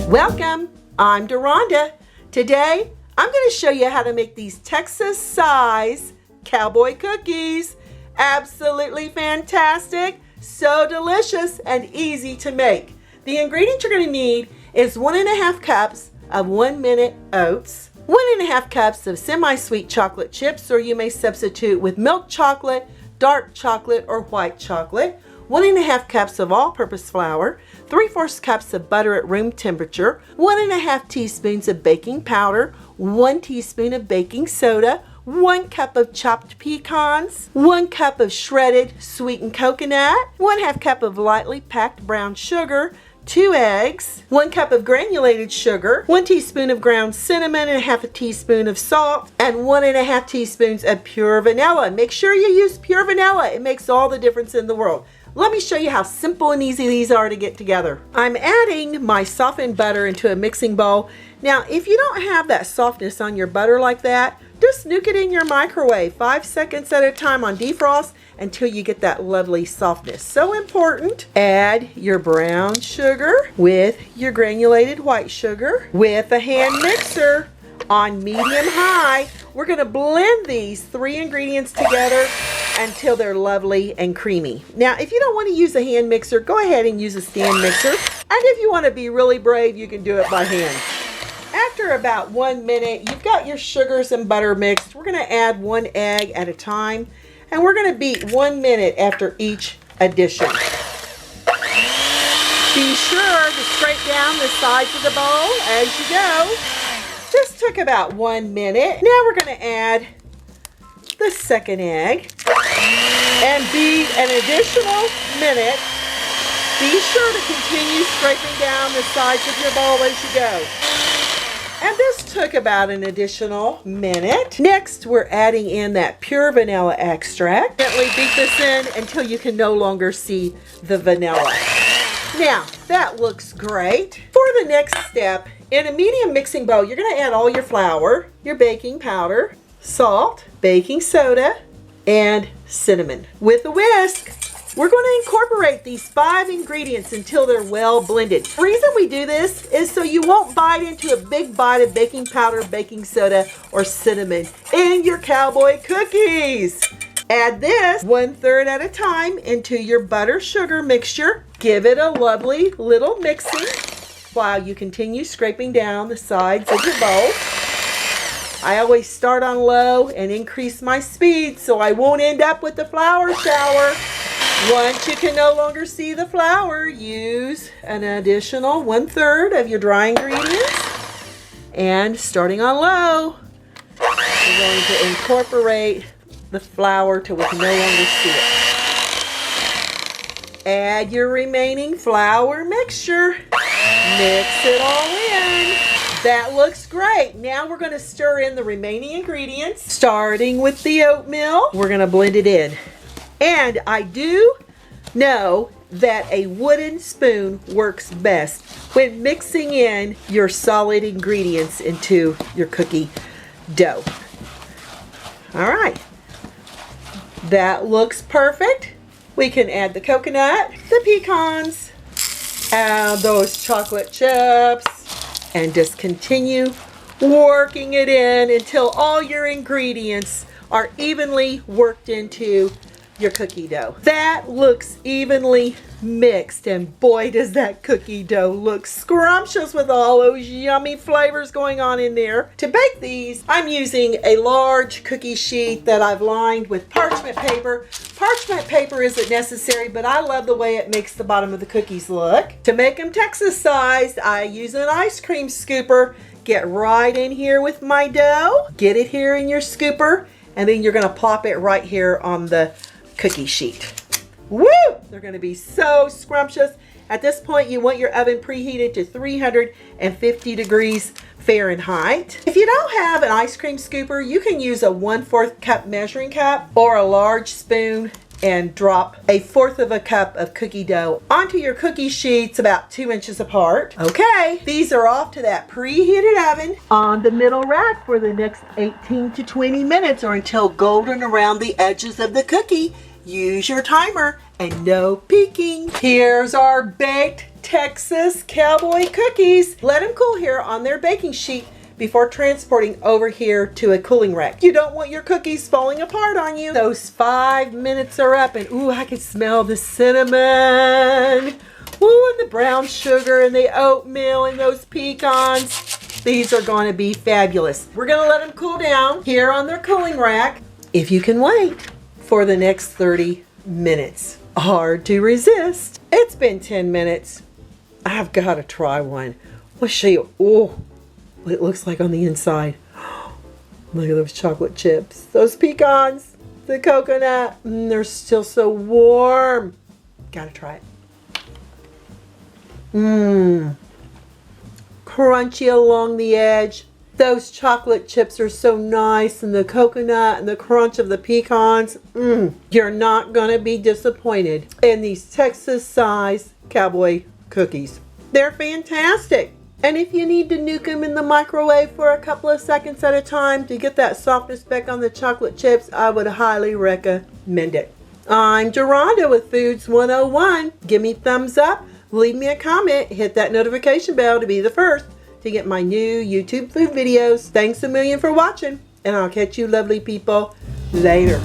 Welcome, I'm Deronda. Today, I'm going to show you how to make these Texas size cowboy cookies. Absolutely fantastic, so delicious and easy to make. The ingredients you're going to need is 1½ cups of 1 minute oats, 1½ cups of semi-sweet chocolate chips, or you may substitute with milk chocolate, dark chocolate, or white chocolate, 1½ cups of all-purpose flour, 3/4 cups of butter at room temperature, 1½ teaspoons of baking powder, 1 teaspoon of baking soda, 1 cup of chopped pecans, 1 cup of shredded sweetened coconut, 1/2 cup of lightly packed brown sugar, 2 eggs, 1 cup of granulated sugar, 1 teaspoon of ground cinnamon, and 1/2 teaspoon of salt, and 1½ teaspoons of pure vanilla. Make sure you use pure vanilla. It makes all the difference in the world. Let me show you how simple and easy these are to get together. I'm adding my softened butter into a mixing bowl. Now, if you don't have that softness on your butter like that, just nuke it in your microwave 5 seconds at a time on defrost until you get that lovely softness. So important. Add your brown sugar with your granulated white sugar with a hand mixer on medium-high. We're going to blend these 3 ingredients together until they're lovely and creamy. Now, if you don't want to use a hand mixer, go ahead and use a stand mixer. And if you want to be really brave, you can do it by hand. After about 1 minute, you've got your sugars and butter mixed. We're going to add 1 egg at a time, and we're going to beat 1 minute after each addition. Be sure to scrape down the sides of the bowl as you go. This took about 1 minute. Now we're going to add the second egg and beat an additional minute. Be sure to continue scraping down the sides of your bowl as you go. And this took about an additional minute. Next, we're adding in that pure vanilla extract. Gently beat this in until you can no longer see the vanilla. Now, that looks great. For the next step, in a medium mixing bowl, you're going to add all your flour, your baking powder, salt, baking soda, and cinnamon. With a whisk, we're going to incorporate these 5 ingredients until they're well blended. The reason we do this is so you won't bite into a big bite of baking powder, baking soda, or cinnamon in your cowboy cookies. Add this 1/3 at a time into your butter sugar mixture. Give it a lovely little mixing while you continue scraping down the sides of your bowl. I always start on low and increase my speed so I won't end up with the flour shower. Once you can no longer see the flour, use an additional 1/3 of your dry ingredients. And starting on low, we're going to incorporate the flour till we can no longer see it. Add your remaining flour mixture. Mix it all in. That looks great. Now we're going to stir in the remaining ingredients. Starting with the oatmeal, we're going to blend it in. And I do know that a wooden spoon works best when mixing in your solid ingredients into your cookie dough. All right. That looks perfect. We can add the coconut, the pecans, add those chocolate chips, and just continue working it in until all your ingredients are evenly worked into your cookie dough. That looks evenly mixed, and boy does that cookie dough look scrumptious with all those yummy flavors going on in there. To bake these, I'm using a large cookie sheet that I've lined with parchment paper. Parchment paper isn't necessary, but I love the way it makes the bottom of the cookies look. To make them Texas sized, I use an ice cream scooper. Get right in here with my dough. Get it here in your scooper, and then you're going to plop it right here on the cookie sheet. Woo! They're going to be so scrumptious. At this point, you want your oven preheated to 350 degrees Fahrenheit. If you don't have an ice cream scooper, you can use a 1/4 cup measuring cup or a large spoon and drop 1/4 cup of cookie dough onto your cookie sheets about 2 inches apart. Okay, these are off to that preheated oven on the middle rack for the next 18 to 20 minutes or until golden around the edges of the cookie. Use your timer and no peeking. Here's our baked Texas Cowboy cookies. Let them cool here on their baking sheet before transporting over here to a cooling rack. You don't want your cookies falling apart on you. Those 5 minutes are up, and ooh, I can smell the cinnamon. Ooh, and the brown sugar and the oatmeal and those pecans. These are going to be fabulous. We're going to let them cool down here on their cooling rack. If you can wait for the next 30 minutes. Hard to resist. It's been 10 minutes. I've got to try one. Let's show you. Oh, what it looks like on the inside. Look at those chocolate chips. Those pecans. The coconut. They're still so warm. Gotta try it. Crunchy along the edge. Those chocolate chips are so nice, and the coconut and the crunch of the pecans. You're not gonna be disappointed in these Texas size Cowboy cookies. They're fantastic. And if you need to nuke them in the microwave for a couple of seconds at a time to get that softness back on the chocolate chips, I would highly recommend it. I'm Geronda with Foods 101. Give me a thumbs up, leave me a comment, hit that notification bell to be the first to get my new YouTube food videos. Thanks a million for watching, and I'll catch you lovely people later.